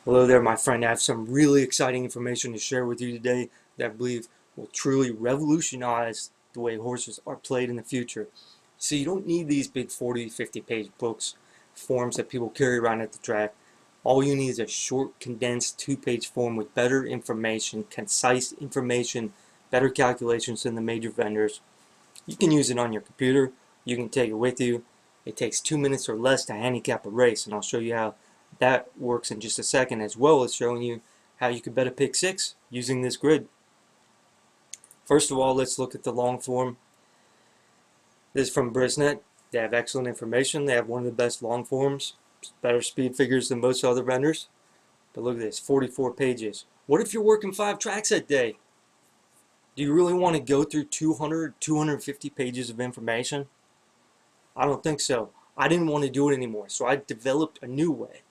Hello there, my friend. I have some really exciting information to share with you today that I believe will truly revolutionize the way horses are played in the future. So you don't need these big 40, 50-page books, forms that people carry around at the track. All you need is a short, condensed 2-page form with better information, concise information, better calculations than the major vendors. You can use it on your computer. You can take it with you. It takes 2 minutes or less to handicap a race, and I'll show you how that works in just a second, as well as showing you how you could bet a pick six using this grid. First of all, let's look at the long form. This is from Brisnet. They have excellent information. They have one of the best long forms, better speed figures than most other vendors. But look at this, 44 pages. What if you're working 5 tracks that day? Do you really want to go through 200, 250 pages of information? I don't think so. I didn't want to do it anymore, so I developed a new way.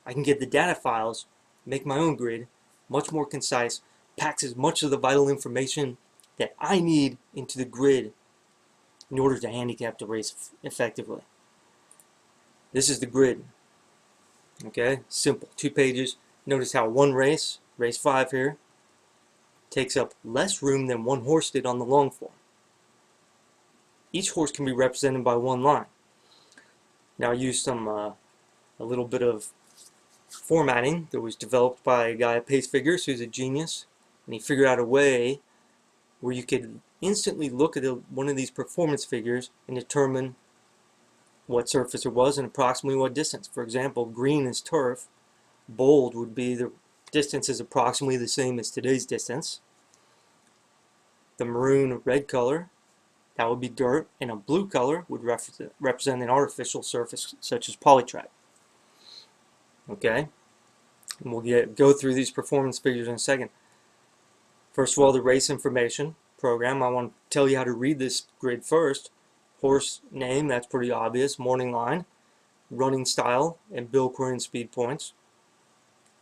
I can get the data files, make my own grid, much more concise, packs as much of the vital information that I need into the grid in order to handicap the race effectively. This is the grid. Okay, simple, 2 pages. Notice how one race, race 5 here, takes up less room than one horse did on the long form. Each horse can be represented by one line. Now I used a little bit of formatting that was developed by a guy at Pace Figures who's a genius, and he figured out a way where you could instantly look at one of these performance figures and determine what surface it was and approximately what distance. For example, green is turf, bold would be the distance is approximately the same as today's distance. The maroon or red color, that would be dirt, and a blue color would represent an artificial surface such as polytrack. Okay, and we'll go through these performance figures in a second. First of all, the race information program. I want to tell you how to read this grid first. Horse name, that's pretty obvious. Morning line, running style, and bill query and speed points.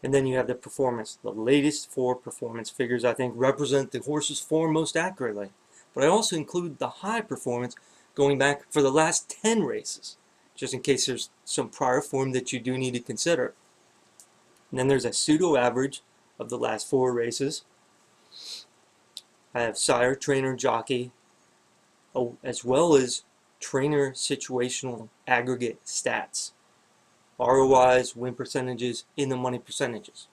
And then you have the performance. The latest 4 performance figures, I think, represent the horse's form most accurately. But I also include the high performance going back for the last 10 races, just in case there's some prior form that you do need to consider. And then there's a pseudo average of the last 4 races. I have sire, trainer, jockey, as well as trainer situational aggregate stats. ROIs, win percentages, in the money percentages.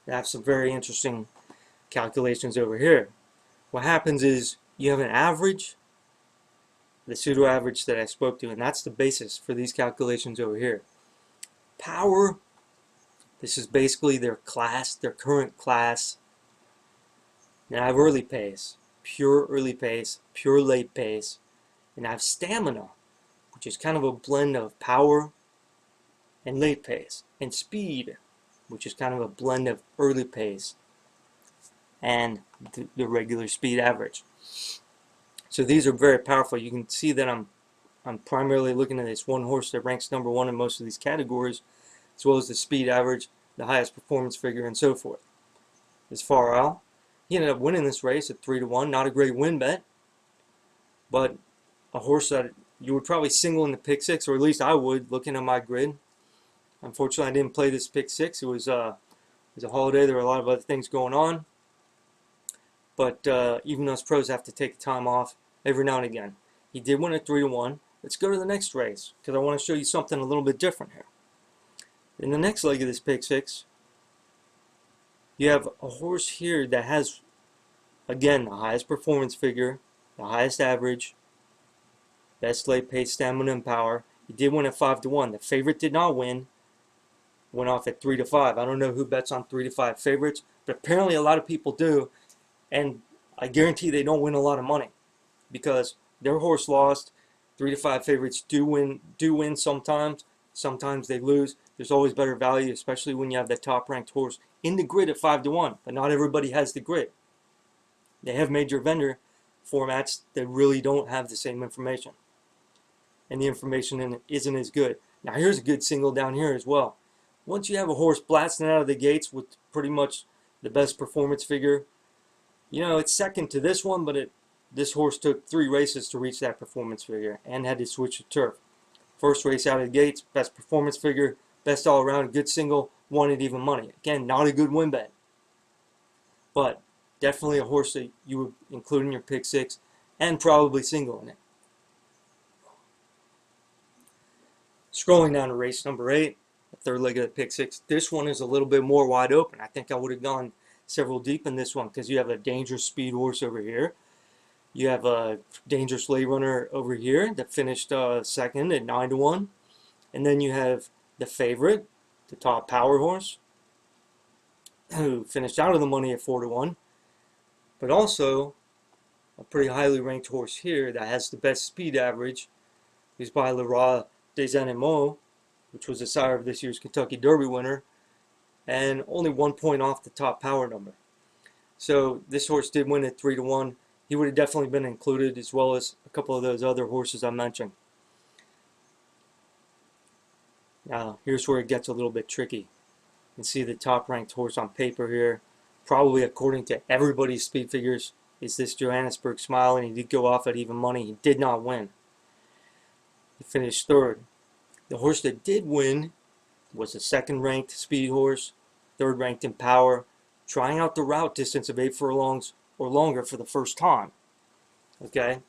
I have some very interesting calculations over here. What happens is you have an average, the pseudo average that I spoke to, and that's the basis for these calculations over here. Power, this is basically their class, their current class. Then I have early pace, pure early pace, pure late pace, and I have stamina, which is kind of a blend of power and late pace, and speed, which is kind of a blend of early pace and the regular speed average. So these are very powerful. You can see that I'm primarily looking at this one horse that ranks number 1 in most of these categories, as well as the speed average, the highest performance figure, and so forth. As far out, he ended up winning this race at 3-1. Not a great win bet, but a horse that you would probably single in the pick 6, or at least I would, looking at my grid. Unfortunately, I didn't play this pick 6. It was a holiday. There were a lot of other things going on. But even us pros have to take time off every now and again. He did win at 3-1. Let's go to the next race, because I want to show you something a little bit different here. In the next leg of this pick 6, you have a horse here that has, again, the highest performance figure, the highest average, best late pace, stamina, and power. He did win at 5-1. The favorite did not win. Went off at 3-5. I don't know who bets on 3-5 favorites, but apparently a lot of people do, and I guarantee they don't win a lot of money because their horse lost. 3-5 favorites do win sometimes. Sometimes they lose. There's always better value, especially when you have the top-ranked horse in the grid at 5-1. But not everybody has the grid. They have major vendor formats that really don't have the same information, and the information in it isn't as good. Now here's a good single down here as well. Once you have a horse blasting out of the gates with pretty much the best performance figure, you know, it's second to this one, but this horse took 3 races to reach that performance figure and had to switch to turf. First race out of the gates, best performance figure, best all around, good single, won at even money. Again, not a good win bet, but definitely a horse that you would include in your pick six and probably single in it. Scrolling down to race number 8, the third leg of the pick six. This one is a little bit more wide open. I think I would have gone several deep in this one because you have a dangerous speed horse over here. You have a dangerous late runner over here that finished second at 9-1. And then you have the favorite, the top power horse, who finished out of the money at 4-1. But also a pretty highly ranked horse here that has the best speed average is by Le Roi des Animaux, which was the sire of this year's Kentucky Derby winner, and only 1 point off the top power number. So this horse did win at 3-1. He would have definitely been included, as well as a couple of those other horses I mentioned. Now, here's where it gets a little bit tricky. You can see the top ranked horse on paper here, probably according to everybody's speed figures, is this Johannesburg Smile, and he did go off at even money. He did not win. He finished third. The horse that did win was a second ranked speed horse, third ranked in power, trying out the route distance of 8 furlongs or longer for the first time. Okay,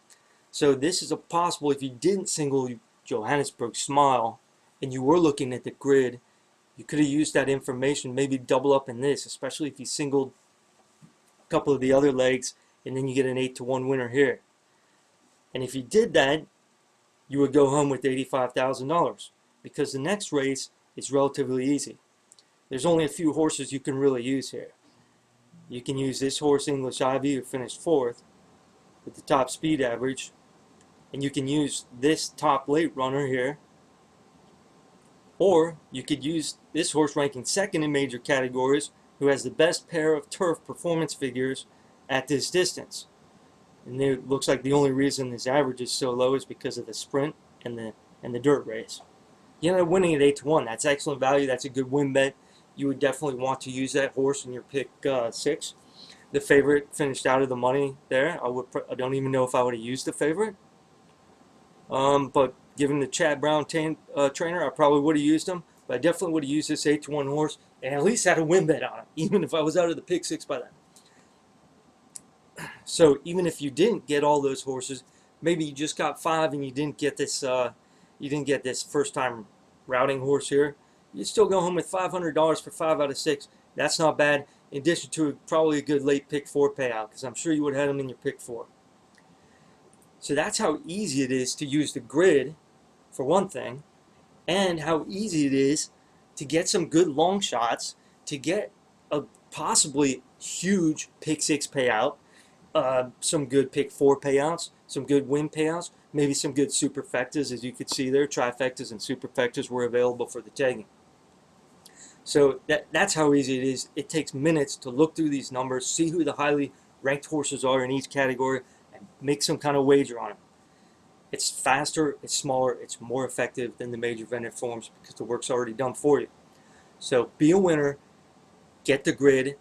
so this is a possible, if you didn't single Johannesburg Smile and you were looking at the grid, you could have used that information, maybe double up in this, especially if you singled a couple of the other legs and then you get an 8-1 winner here. And if you did that, you would go home with $85,000, because the next race is relatively easy. There's only a few horses you can really use here. You can use this horse, English Ivy, who finished 4th with the top speed average, and you can use this top late runner here, or you could use this horse ranking 2nd in major categories, who has the best pair of turf performance figures at this distance. And it looks like the only reason his average is so low is because of the sprint and the dirt race. You end up winning at 8-1. That's excellent value. That's a good win bet. You would definitely want to use that horse in your pick 6. The favorite finished out of the money there. I don't even know if I would have used the favorite. But given the Chad Brown trainer, I probably would have used him. But I definitely would have used this 8-1 horse and at least had a win bet on it, even if I was out of the pick 6 by then. So even if you didn't get all those horses, maybe you just got 5 and you didn't get this first time routing horse here, you'd still go home with $500 for 5 out of 6. That's not bad, in addition to probably a good late pick 4 payout, because I'm sure you would have had them in your pick 4. So that's how easy it is to use the grid, for one thing, and how easy it is to get some good long shots, to get a possibly huge pick 6 payout, some good pick 4 payouts, some good win payouts, maybe some good superfectas. As you could see there, trifectas and superfectas were available for the taking. So that's how easy it is. It takes minutes to look through these numbers, see who the highly ranked horses are in each category, and make some kind of wager on them. It's faster, it's smaller, it's more effective than the major vendor forms because the work's already done for you. So be a winner, get the grid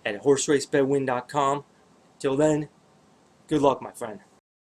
at horseracebetwin.com. Till then, good luck, my friend.